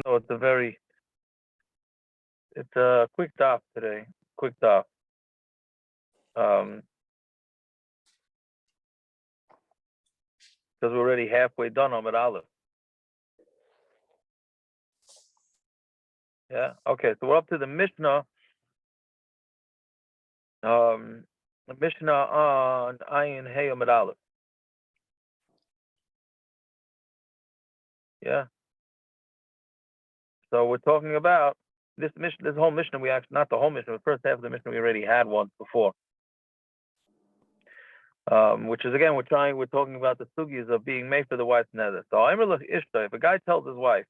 No, it's a quick daf today. Quick daf. Because we're already halfway done on Aleph. Yeah. Okay. So we're up to the Mishna. The Mishna on Ayin Hey Amud Aleph. Yeah. So we're talking about this Mishnah, this whole Mishnah. We actually, not the whole Mishnah, the first half of the Mishnah we already had once before. Which is again, we're talking about the sugyas of being made for the wife's neder. So if a guy tells his wife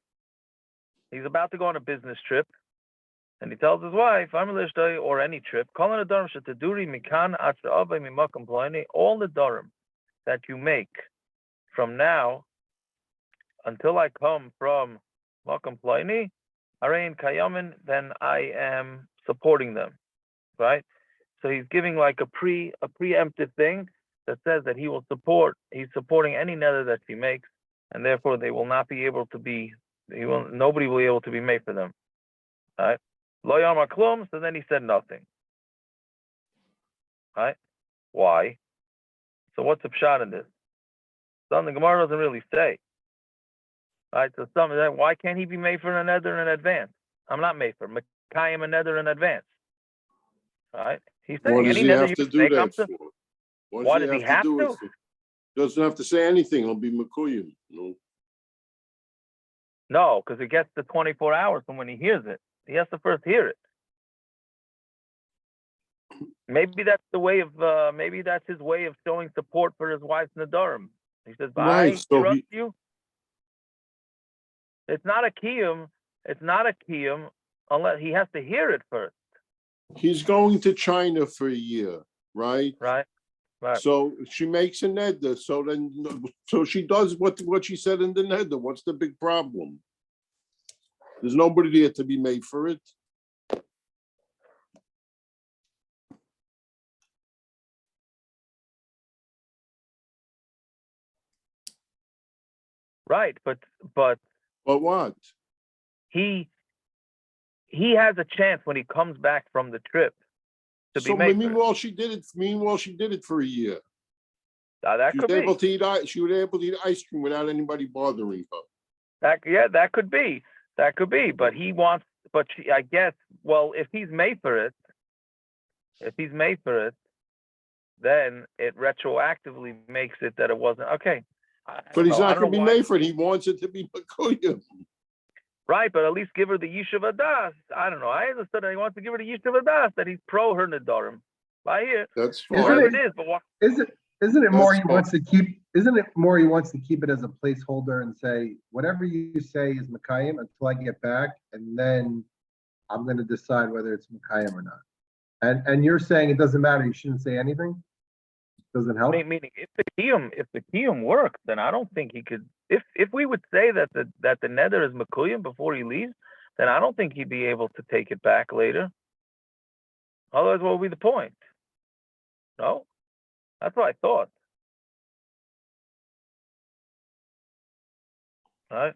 he's about to go on a business trip, and he tells his wife, or any trip, all the darim that you make from now until I come from Makam Ploini, Arayin Kayamin, then I am supporting them. Right? So he's giving like a preemptive thing that says that he's supporting any neder that she makes, and therefore they will not be able to be, nobody will be able to be made for them. Right? Lo yamar klum, so then he said nothing. Right? Why? So what's the pshat in this? Something the Gemara doesn't really say. Right? So why can't he be made for a neder in advance? I'm not made for Mekayim a neder in advance. Right? He's saying what does he have to do that for? Why does he have to? Doesn't have to say anything. It'll be Mekuyim. No, because it gets to 24 hours from when he hears it. He has to first hear it. Maybe that's the way of. Maybe that's his way of showing support for his wife's nedarim. He says, "I trust you." It's not a kiyum. It's not a kiyum unless he has to hear it first. He's going to China for a year, right? Right. So she makes a neder. So she does what she said in the neder. What's the big problem? There's nobody there to be made for it. Right, but what? He has a chance when he comes back from the trip to be made. Meanwhile, she did it for a year. That could be. She was able to eat ice cream without anybody bothering her. That could be. But he wants. But I guess. Well, if he's made for it, then it retroactively makes it that it wasn't okay. But he's not going to be made for it. He wants it to be Makuyim. Right, but at least give her the Yishuv Adas. I don't know. I understood that he wants to give her the Yishuv Adas, that he's pro her nedarim. By here, that's fine. Isn't it more he wants to keep? Isn't it more he wants to keep it as a placeholder and say whatever you say is Mekayim until I get back, and then I'm going to decide whether it's Mekayim or not. And you're saying it doesn't matter. You shouldn't say anything. Doesn't help. Meaning, if the kiyum works, then I don't think he could. If we would say that the neder is mekuyim before he leaves, then I don't think he'd be able to take it back later. Otherwise, what would be the point? No, that's what I thought. Right.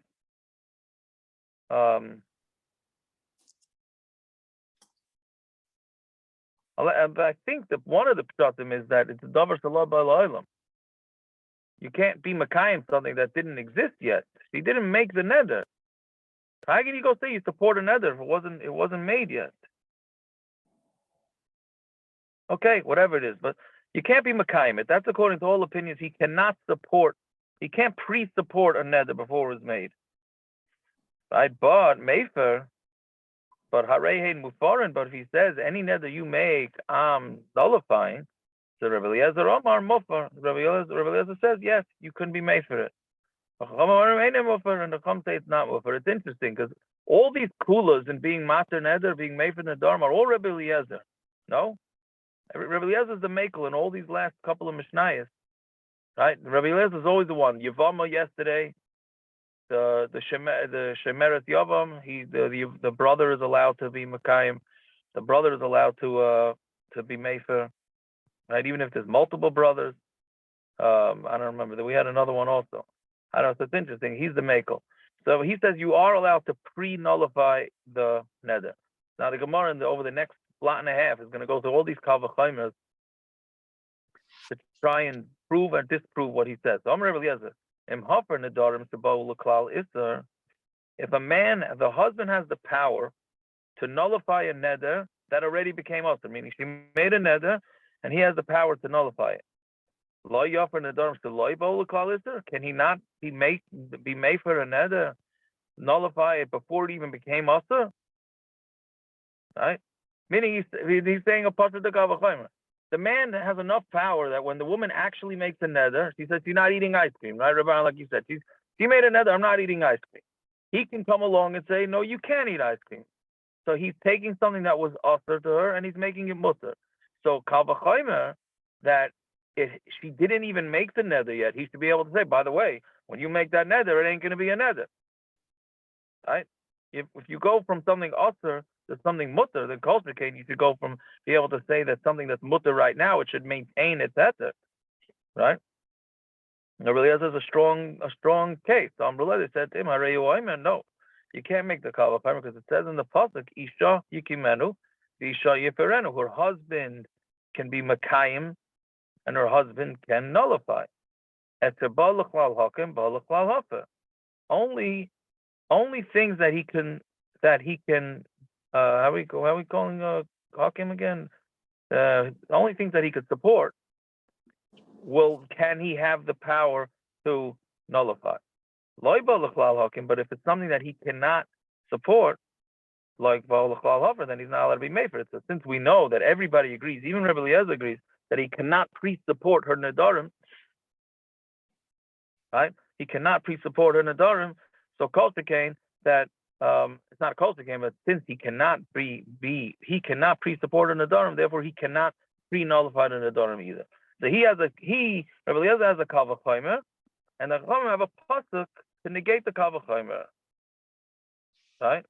I think that one of the pshatim is that it's a davar shalom b'olam. You can't be Makayim something that didn't exist yet. He didn't make the neder. How can you go say you support a neder if it wasn't made yet? Okay, whatever it is, but you can't be Makayim it. That's according to all opinions. He can't pre-support a neder before it was made. Right? But Mefer, but Harei Mufarin, but if he says any neder you make, nullifying, so R Eliezer Omar Mufar. R Eliezer says yes, you couldn't be made for it. And the Chum say it's not Mufar. It's interesting because all these kulas and being mater neder, being made for nedarim are all R Eliezer. No, R Eliezer is the makel in all these last couple of Mishnayos. Right? R Eliezer is always the one. Yavam yesterday. The Shemeret Yavam, the brother is allowed to be Mekayim. The brother is allowed to be Mefer, right? Even if there's multiple brothers. I don't remember that we had another one also. I don't know. So it's interesting. He's the Mekel. So he says you are allowed to pre-nullify the neder. Now the Gemara over the next blot and a half is going to go through all these kavachaymas to try and prove and disprove what he says. So R Eliezer, if a man, the husband has the power to nullify a neder that already became usher, meaning she made a neder and he has the power to nullify it. Can he not be made for a neder, nullify it before it even became usher? Right? Meaning he's saying a pasuk de kavachaymer. The man has enough power that when the woman actually makes a neder, she says she's not eating ice cream, right, Rabbi? Like you said, she made a neder, I'm not eating ice cream. He can come along and say, no, you can't eat ice cream. So he's taking something that was usher to her and he's making it mutter. So kavachaymer, that if she didn't even make the neder yet, he should be able to say, by the way, when you make that neder, it ain't going to be a neder. Right? If you go from something usher to something mutter, then kosher you should go from be able to say that something that's mutter right now, it should maintain its ether. Right? Now, really, this is a strong case. So Amrullah said to him, no, you can't make the kavachaymer because it says in the pasuk, Isha yikimenu, Isha yiferenu. Her husband can be makayim, and her husband can nullify. Only things that he can how are we calling hakim again? Only things that he could support can he have the power to nullify. But if it's something that he cannot support, like then he's not allowed to be made for it. So since we know that everybody agrees, even R Eliezer agrees, that he cannot pre-support her nedarim, right? He cannot pre-support her nedarim. So kosher that it's not a kosher but since he cannot he cannot pre-support her nedarim, therefore he cannot pre-nullify the nedarim either. So R Eliezer has a kavachaymer, and the chachamim have a pasuk to negate the kavachaymer, right?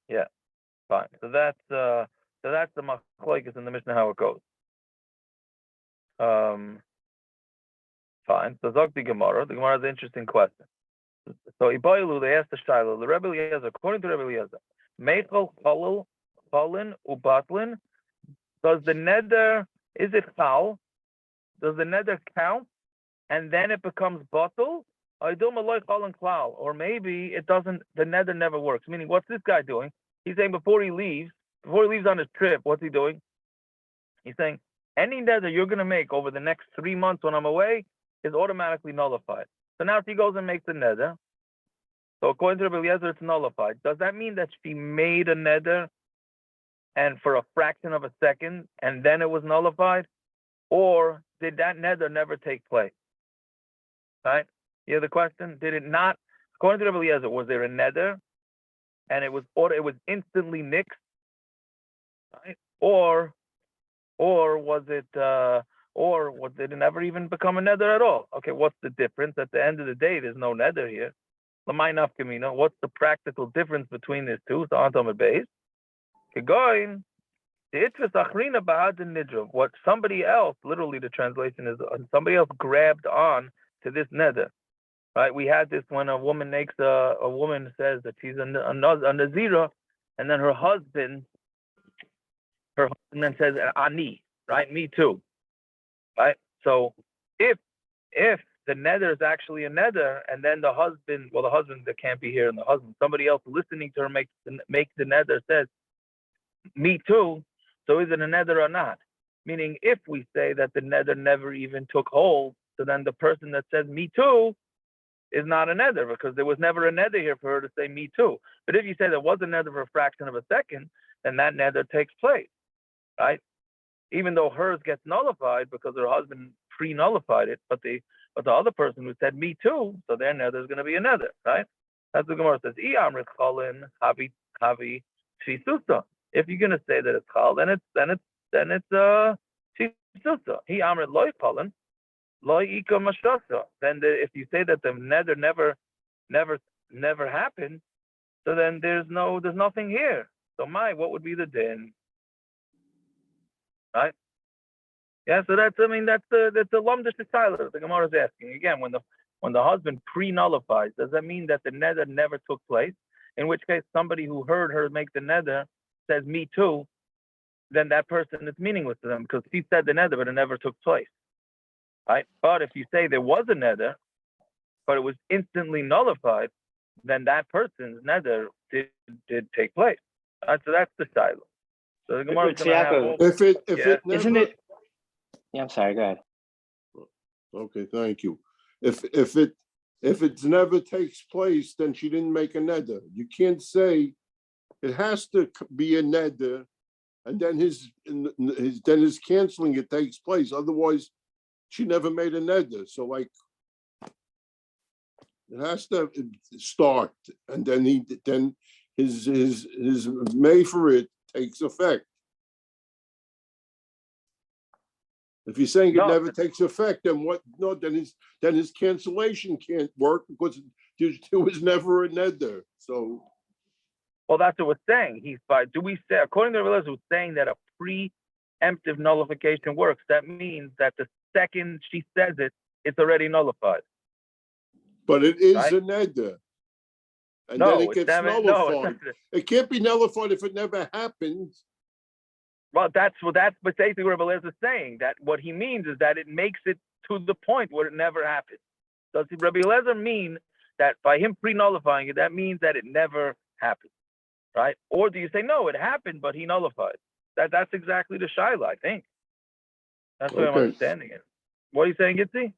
Yeah, fine. So that's the Machlokes in the Mishna how it goes. Fine. So Zog the Gemara. The Gemara is an interesting question. So Ibayilu, they asked the Shiloh, the R Eliezer, according to R Eliezer, Meichel Chalin Ubatlin, does the neder, is it chal? Does the neder count and then it becomes batul? Or maybe it doesn't, the neder never works. Meaning, what's this guy doing? He's saying before he leaves on his trip, what's he doing? He's saying, any neder you're going to make over the next 3 months when I'm away is automatically nullified. So now if he goes and makes a neder, so according to R Eliezer, it's nullified. Does that mean that she made a neder and for a fraction of a second and then it was nullified? Or did that neder never take place? Right? You hear the question? Did it not, according to R Eliezer, was there a neder and it was instantly nixed? Right? Or did it never even become a neder at all? Okay, what's the difference? At the end of the day, there's no neder here. What's the practical difference between these two? So on Talmud Beis, what somebody else, literally the translation is somebody else grabbed on to this neder. Right? We had this when a woman woman says that she's a nazira, and then her husband then says ani, right? Me too. Right? So if the neder is actually a neder, and then the husband that can't be here, and the husband, somebody else listening to her make the neder says, me too, so is it a neder or not? Meaning, if we say that the neder never even took hold, so then the person that says me too is not a neder, because there was never a neder here for her to say me too. But if you say there was a neder for a fraction of a second, then that neder takes place, right? Even though hers gets nullified because her husband pre-nullified it, but the other person who said me too, so their neder is going to be a neder, right? That's what Gemara says. If you're going to say that it's chal, then it's shisusa. He amrit loy chalin, loy ika mashasa. Then if you say that the neder never happened, so then there's nothing here. So what would be the din? Right? Yeah, so that's the lumdish Tyler the Gemara is asking. Again, when when the husband pre-nullifies, does that mean that the neder never took place? In which case, somebody who heard her make the neder says, me too, then that person is meaningless to them because she said the neder, but it never took place. Right? But if you say there was a neder, but it was instantly nullified, then that person's neder did take place. Right? So that's the shiloh. So the Gemara is going to have all, If it never, Isn't it? Yeah, I'm sorry. Go ahead. okay, thank you. If it never takes place, then she didn't make a neder. You can't say it has to be a neder, and then his canceling it takes place. Otherwise, she never made a neder. So like, it has to start, and then his may for it takes effect. If you're saying it No. never takes effect, then what? No, then his cancellation can't work because there was never a neder. So, well, that's what we're saying. Do we say, according to R Eliezer, we're saying that a preemptive nullification works. That means that the second she says it, it's already nullified. but it is Right? a neder, and No, then it it's gets never, nullified. It can't be nullified if it never happened. well, that's basically what R Eliezer is saying. That what he means is that it makes it to the point where it never happened. Does R Eliezer mean that by him pre-nullifying it, that means that it never happened, right? Or do you say no, it happened, but he nullified? That's exactly the shiloh, I think. That's what I'm Okay. understanding it. What are you saying, Gitzi?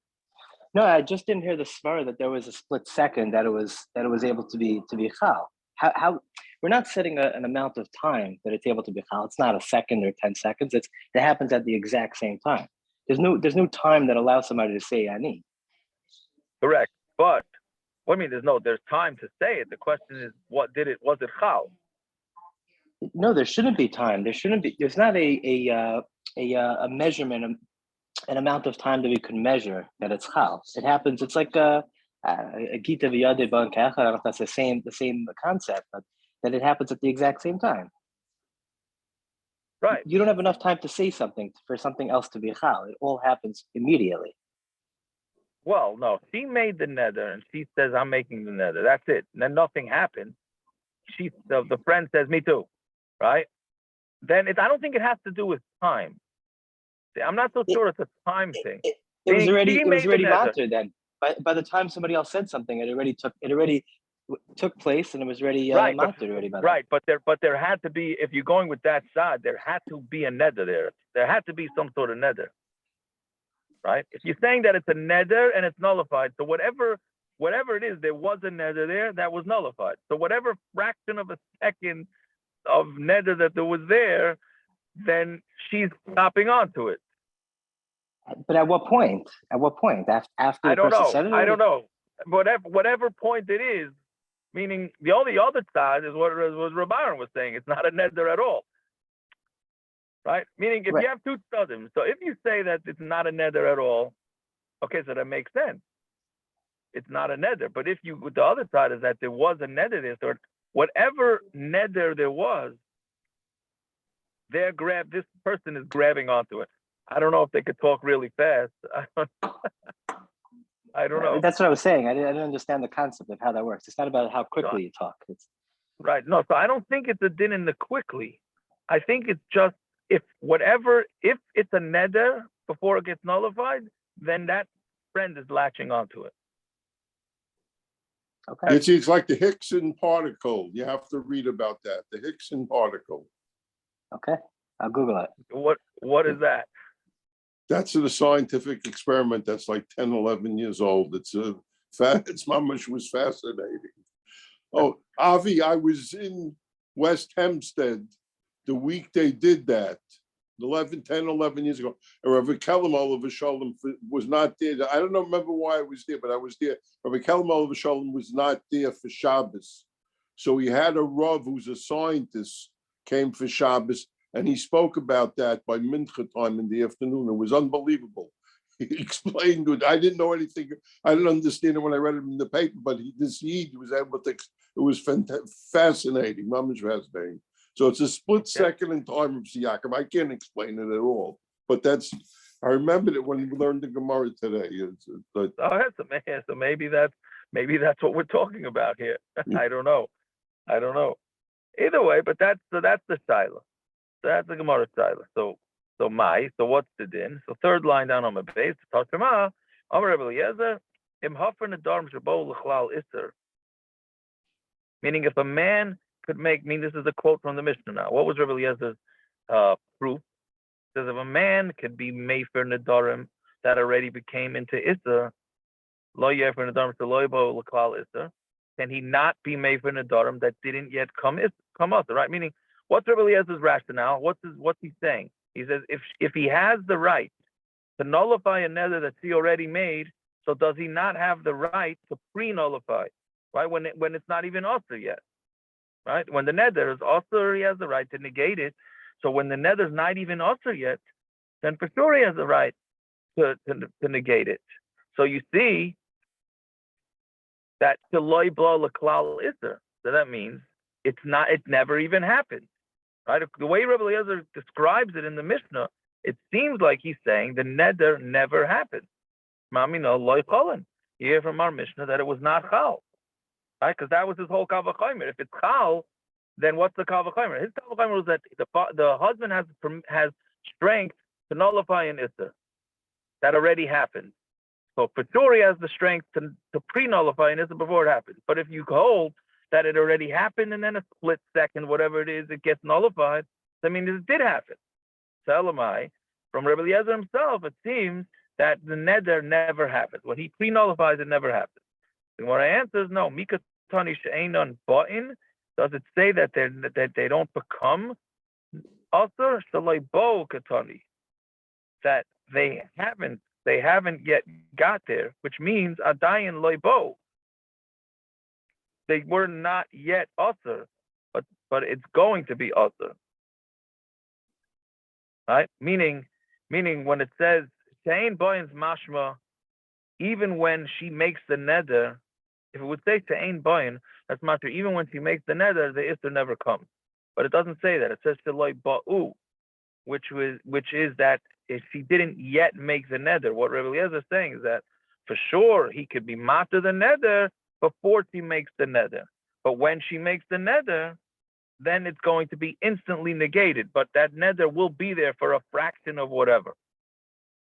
No, I just didn't hear the svara that there was a split second that it was able to be chal. How we're not setting an amount of time that it's able to be chal. It's not a second or 10 seconds. It happens at the exact same time. There's no time that allows somebody to say ani. Correct. But what I mean, there's time to say it. The question is, was it chal? No, there shouldn't be time. There's not a measurement, an amount of time that we can measure that it's chal. It happens. It's like a gita v'yadei ban kecha. I don't know if that's the same concept, but that it happens at the exact same time. Right. You don't have enough time to say something for something else to be chal. It all happens immediately. Well, no, she made the neder and she says, I'm making the neder. That's it. And then nothing happened. The friend says, me too. Right? Then I don't think it has to do with time. See, I'm not so sure it's a time thing. It was Meaning already she made the neder. monitored then. By the time somebody else said something, it already took place and it was already monitored already by Right, but there had to be, if you're going with that side, there had to be a neder there. There had to be some sort of neder. Right? If you're saying that it's a neder and it's nullified, so whatever it is, there was a neder there that was nullified. So whatever fraction of a second of neder that there was there, then she's stopping onto it. But at what point? After I the don't person know. said it? I don't know. Whatever point it is, meaning the only other side is what Rabbi Aaron was saying. It's not a neder at all. Right? Meaning if Right. you have two tzadim, so if you say that it's not a neder at all, okay, so that makes sense. It's not a neder. But if the other side is that there was a neder there, so whatever neder there was, this person is grabbing onto it. I don't know if they could talk really fast. I don't know. That's what I was saying. I didn't understand the concept of how that works. It's not about how quickly you talk. Right. No, so I don't think it's a din in the quickly. I think it's just if it's a neder before it gets nullified, then that friend is latching onto it. Okay. It's like the Hickson particle. You have to read about that. The Hickson particle. Okay. I'll Google it. What is that? That's a scientific experiment that's like 10, 11 years old. It's mamash was fascinating. Oh, Avi, I was in West Hempstead the week they did that, 10, 11 years ago. And Rabbi Kellam Oliver Shalom was not there. I don't remember why I was there, but I was there. Rabbi Kellam Oliver Shalom was not there for Shabbos. So he had a Rav who's a scientist, came for Shabbos, and he spoke about that by mincha time in the afternoon. It was unbelievable. He explained it. I didn't know anything. I didn't understand it when I read it in the paper, but this Yid was able to, it was fascinating. Mamash fascinating. So it's a split second in time of Siyakam. I can't explain it at all, but that's I remembered it when we learned the Gemara today. So maybe that's what we're talking about here. I don't know. Either way, but that's the shiloh. That's the Gemara shiloh. So what's the din? So third line down on my base. Tashema, R Eliezer, im hafer nedarim shabo l'chlal iser. Meaning, if a man could make, this is a quote from the Mishna now. What was R Eliezer's proof? It says if a man could be mefer nedarim that already became into iser, lo yefer nedarim shelo bo l'chlal iser, can he not be mefer nedarim that didn't yet come out, right? Meaning, what's R Eliezer's rationale? What's he saying? He says if he has the right to nullify a neder that he already made, so does he not have the right to pre-nullify, right? When it's not even usher yet, right? When the neder is usher, he has the right to negate it. So when the neder is not even usher yet, then for sure he has the right to negate it. So you see that sheloi blo l'klal iser. So that means it never even happened, right? The way R Eliezer describes it in the Mishnah, it seems like he's saying the neder never happened. Mamino loy cholin. You hear from our Mishnah that it was not chal, right? Because that was his whole kal v'chomer. If it's chal, then what's the kal v'chomer? His kal v'chomer was that the husband has strength to nullify an iser that already happened. So for sure he has the strength to pre-nullify an iser before it happens. But if you hold that it already happened and then a split second, whatever it is, it gets nullified, that means it did happen. So Elamai, from R Eliezer himself, it seems that the neder never happens. When he pre-nullifies, it never happens. And what I answer is no. Mikatani she'einon ba'in. Does it say that they don't become usher? Shaloi bo katani. That they haven't yet got there, which means adayin loy bo. They were not yet usher, but it's going to be usher. Right? Meaning when it says Shein Boyin's mashma, even when she makes the neder, if it would say Shein Boyin, that's mashma, even when she makes the neder, the iser never comes. But it doesn't say that. It says Sheloi Ba'u, which is that if she didn't yet make the neder, what R Eliezer is saying is that for sure he could be matter the neder before she makes the neder. But when she makes the neder, then it's going to be instantly negated. But that neder will be there for a fraction of whatever,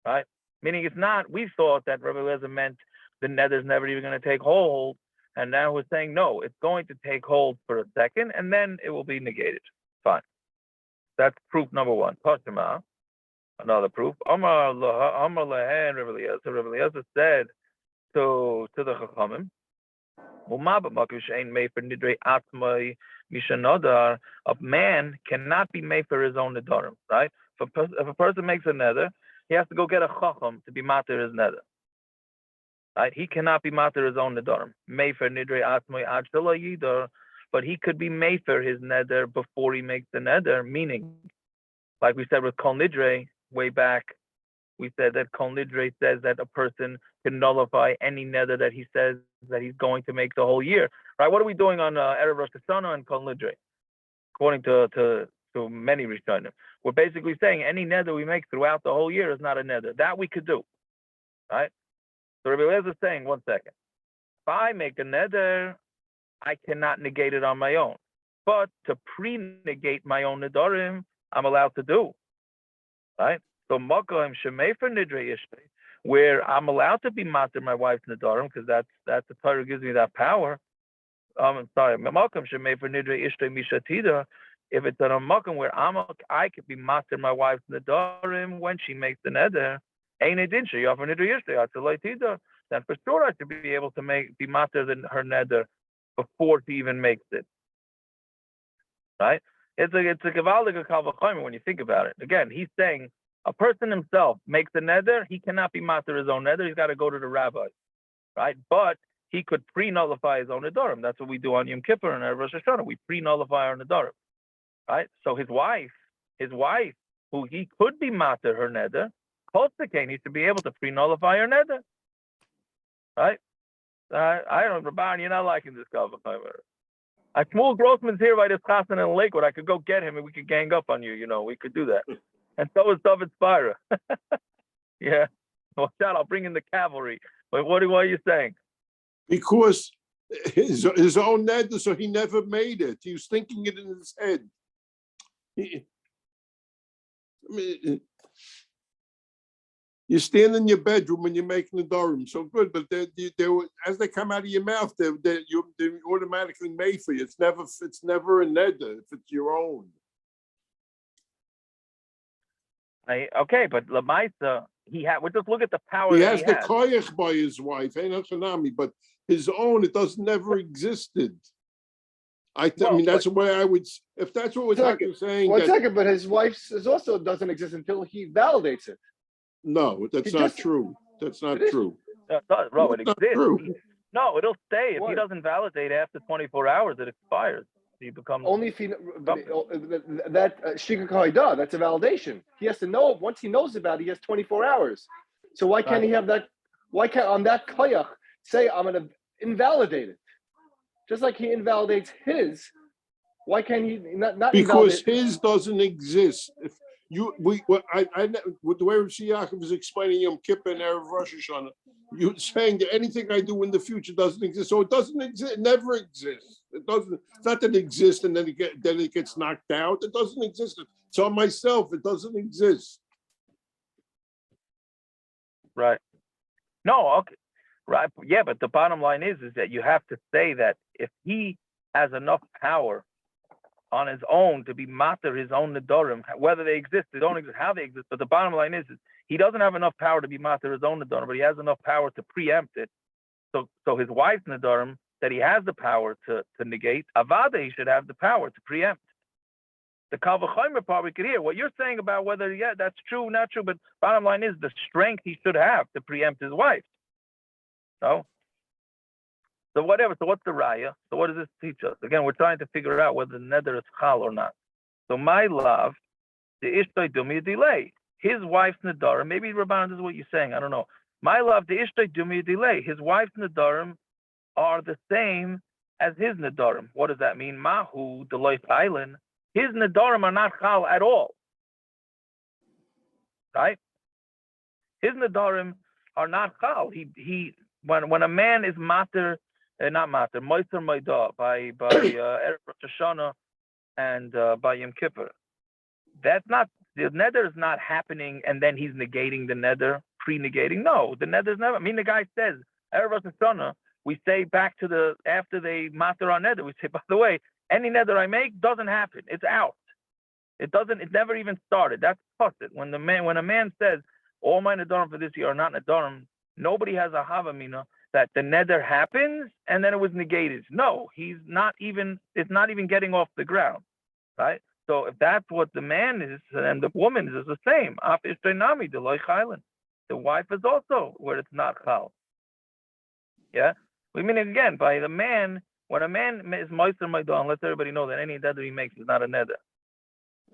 right? Meaning it's not, we thought that R Eliezer meant the neder is never even going to take hold. And now we're saying, no, it's going to take hold for a second and then it will be negated. Fine. That's proof number one. Tashema, another proof. Amar lehen R Eliezer said to the Chachamim, a man cannot be made for his own nedarim, right? If a person makes a neder, he has to go get a chacham to be mater his neder, right? He cannot be mater his own nedarim. Mefer nidrei atmai ad shelo yidor, but he could be mefer his neder before he makes the neder. Meaning, like we said with kol nidrei way back, we said that kol nidrei says that a person can nullify any neder that he says that he's going to make the whole year, right? What are we doing on Erev Rosh Hashanah and kol nidrei? According to many Rishonim, we're basically saying any neder we make throughout the whole year is not a neder. That we could do, right? So Rabbi Eliezer is saying, one second, if I make a neder, I cannot negate it on my own. But to pre-negate my own nedarim, I'm allowed to do, right? So Makom Shemei for Nidrei Ishtei, where I'm allowed to be master my wife's nedarim, because that's the Torah gives me that power. I'm sorry, Makom Shemei for Nidrei Ishtei Mishatida. If it's on a makom where I could be master my wife's nedarim when she makes the neder, ain't it din she offer nidrei ishtei, then for sure I should be able to be master than her neder before she even makes it. Right? It's a gewaltige kal v'chomer when you think about it. Again, he's saying a person himself makes a neder, he cannot be master his own neder, he's got to go to the rabbi, right? But he could pre-nullify his own nedarim. That's what we do on Yom Kippur and Rosh Hashanah. We pre-nullify our nedarim, right? So his wife, who he could be master her neder, Kostakane, he should be able to pre-nullify her neder, right? I don't know, Rabban, you're not liking this kal v'chomer. Shmuel Grossman's here by this chassan in Lakewood. I could go get him and we could gang up on you. You know, we could do that. And so is David Spira. Yeah. Watch out, I'll bring in the cavalry. But what are you saying? Because his own neder, so he never made it. He was thinking it in his head. You stand in your bedroom when you're making the Nedarim, so good, but as they come out of your mouth, they're automatically made for you. It's never a neder if it's your own. Okay, but Lamaisa, we'll just look at the power He that has he the has. koyach by his wife, but his own, it never existed. I mean, that's the way I would. If that's what we're saying, One second, but his wife's also doesn't exist until he validates it. No, that's not true. That's not true. Bro, it That's not exists. true. No, it'll stay. If he What? doesn't validate after 24 hours, it expires. He becomes Only if he that shika kaida, that's a validation. He has to know. Once he knows about it, he has 24 hours. So why can't he have that? Why can't on that koyach say I'm going to invalidate it? Just like he invalidates his, why can't he not Because invalidate? his doesn't exist. If the way Rashi Yaakov is explaining Yom Kippur and Erev Rosh Hashanah, you're saying that anything I do in the future doesn't exist. So it doesn't exist. It never exists. It doesn't. It's not that it exists and then it gets knocked out. It doesn't exist. It's on myself. It doesn't exist. right. No, okay. Right. Yeah, but the bottom line is that you have to say that if he has enough power on his own to be mater his own nedarim, whether they exist, they don't exist, how they exist. But the bottom line is he doesn't have enough power to be mater his own nedarim, but he has enough power to preempt it. So his wife's nedarim that he has the power to negate, avada he should have the power to preempt. The kal v'chomer part we could hear. What you're saying about whether that's true, not true, but bottom line is the strength he should have to preempt his wife. So whatever. So what's the raya? So what does this teach us? Again, we're trying to figure out whether the neder is chal or not. So my love, the ishtay dumi delay. His wife's nedarim. Maybe Rabban, this is what you're saying. I don't know. My love, the ishtay dumi delay. His wife's nedarim are the same as his nedarim. What does that mean? Mahu deloy island. His nedarim are not chal at all. Right? His nedarim are not chal. When a man is mater. Not matter, Moiser Moida by Erev Rosh Hashanah and by Yom Kippur. That's not, the neder is not happening and then he's negating the neder, pre-negating. No, the neder is never. I mean, the guy says, Erev Rosh Hashanah, we say back to after they matter our neder, we say, by the way, any neder I make doesn't happen. It's out. It never even started. That's posted. When a man says, all my nedarim for this year are not nedarim, nobody has a havamina that the neder happens and then it was negated. No, it's not even getting off the ground, right? So if that's what the man is and the woman is the same. The wife is also where it's not chal. Yeah? We mean again, by the man, when a man is moister maidon, lets everybody know that any neder he makes is not a neder.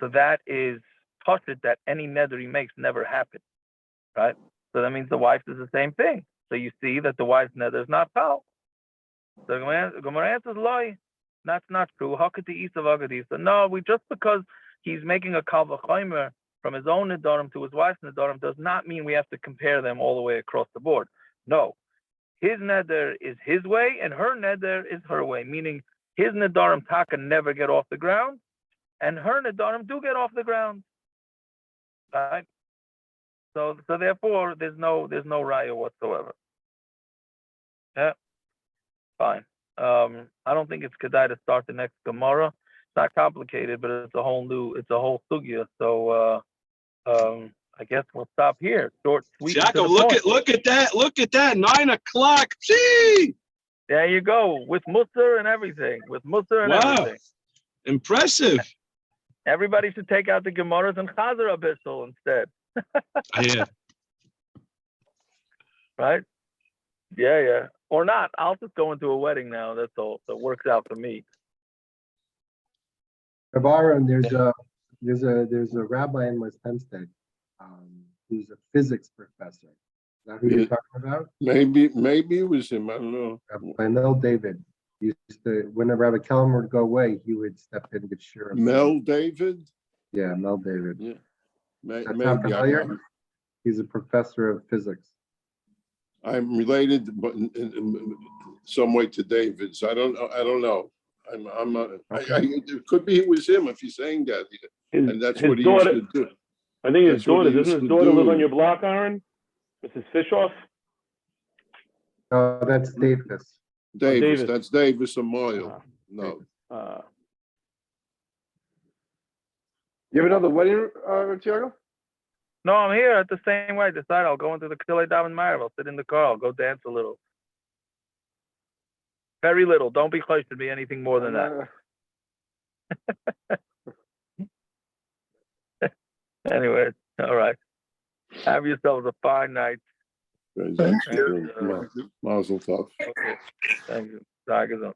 So that is posted that any neder he makes never happened, right? So that means the wife is the same thing. So you see that the wife's neder is not chal. So Gemara answers, "Loi, that's not true. Hakati isa v'agadi." So no, just because he's making a kal v'chomer from his own nedarim to his wife's nedarim does not mean we have to compare them all the way across the board. No, his neder is his way and her neder is her way. Meaning his nedarim taka never get off the ground, and her nedarim do get off the ground. Right? So therefore, there's no raya whatsoever. Yeah, fine. I don't think it's kedai to start the next Gemara. It's not complicated, but it's a whole sugya. So I guess we'll stop here. Short, sweet. Jacob, look at that, 9 o'clock. Gee! There you go, with Musar and everything. Everything. Impressive. Everybody should take out the Gemaras and Chazar Abyssal instead. Yeah. Right? Yeah. Or not. I'll just go into a wedding now. That's all. So it works out for me. Baron, there's a rabbi in West Hempstead who's a physics professor. Is that who you're talking about? Maybe it was him. I don't know. Rabbi Mel David used to, when Rabbi Kellerman would go away, he would step in and get sure. Mel David? Yeah, Mel David. Yeah. That's not familiar? He's a professor of physics. I'm related, but in some way to David's. I don't know. It could be it was him if you're saying that. And that's his what he daughter, used to do. I think his That's what daughter, he doesn't used his to daughter live do. on your block, Aaron? Mrs. Fishoff? Oh, that's Davis. Davis, Davis. that's Davis and Moyle. Uh, No. You have another wedding, Tiago? No, I'm here at the same way. I decide I'll go into the K'tilei Daven Ma'ariv. I'll sit in the car. I'll go dance a little. Very little. Don't be close to me anything more than that. Anyway, all right. Have yourselves a fine night. Mazel tov. Okay. Thank you. Tag is on.